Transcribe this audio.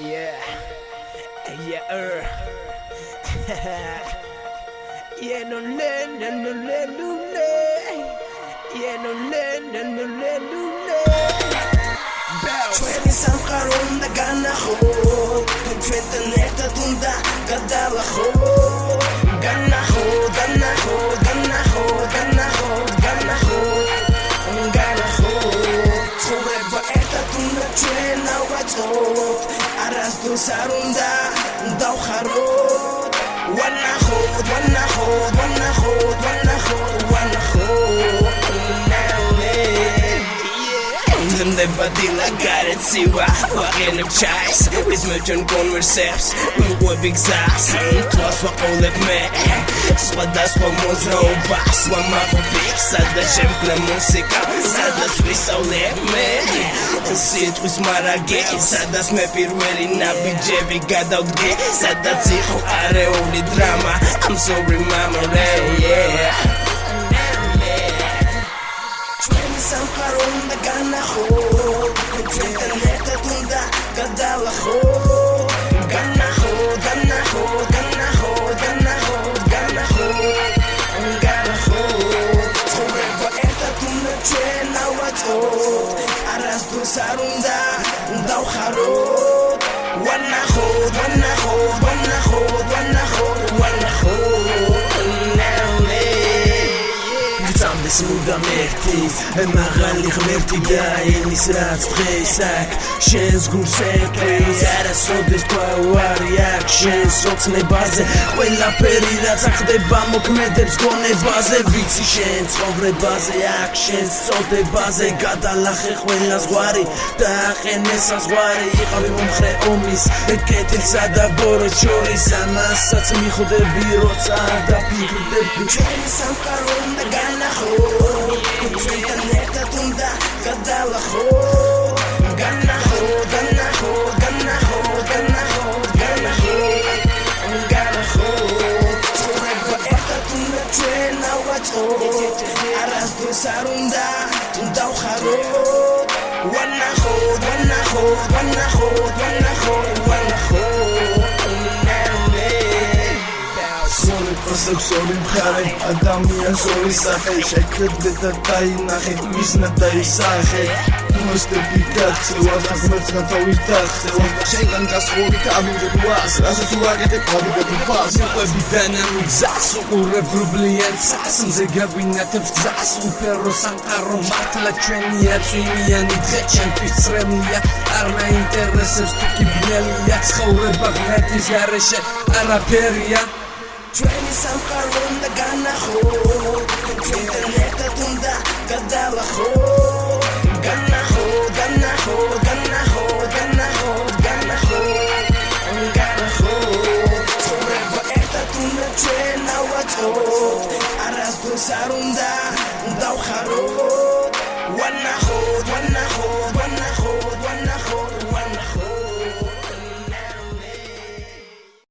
Yeah, yeah, yeah, no le, no le, lule. Yeah, no le, lule. Twenty some karon na gana ho. Twenty neta tunda kadala ho. Gana ho, gana ho, gana ho, gana ho, gana ho, gana ho. Forever eta tunda chena watot. Aras tu sarunda dau harot. Wanna hold, wanna hold, wanna hold, wanna hold, wanna hold. The body like got it, see why walking the chase with merchant conversations. We big sass, plus what all of me. That's what most no bass. One map of big sad the chef la música. Sad the Swiss all let me. Sit with Maragay. Sad that's me pirweli na BJ got out gay. Sad that's it who are only drama. I'm sorry mama, yeah. Some karon na gana ho. Twenty neta tunda kadala ho. Gana ho, gana ho, gana ho, gana ho, gana ho, gana ho. Forever eta tunda chena watot. Aras tu sarunda dau harot. Wanna ho, wanna ho, wanna ho, wanna ho, wanna ho. Smooth amertis, mაღალი ღმერთი და ენის რაც დღეს აქ შენს გულს ეკლის არასოდეს პაუარი აქ შენს ოცნებაზე ყველაფერი რაც ახდება მოქმედებს გონებაზე ვიცი შენ ცხოვრებაზე აქ შენს წოდებაზე გადალახე ყველა ზღვარი და აყენე საზღვარი იყავი მომხრე ომის კეთილსა და ბოროტ შორის ამასაც მიხვდები როცა დაფიქრდები ჩვენი სამყარო და განახო Twenty neta tunda kadala ho. Gana ho, gana ho, gana ho, gana ho, gana ho, gana ho. Forever eta tunda chena watot. Aras tu sarunda tunda harot. Wanna ho, wanna ho, wanna ho, wanna ho, wanna ho. Sorry, მხარე ადამიანს ორი სახე შეკრდე და დაინახე მისნა დაისახე მოსტები გაქცევას და ღმერთთან თავის დახცევა შენგან გასხოვით ამირებუას რასაც უაკეთებ გავიგებ ფას იყვები დანამი გზას უყურებ რუბლიანს ასმზე გავინათებს გზას უფერო სამყარო მართლა ჩვენია წვიმიანი დღე ჩემთვის წრემლია არ მაინტერესებს თუ კი ბნელია ცხოვრება ღმერთის გარეშე არაფერია Twenty some karon na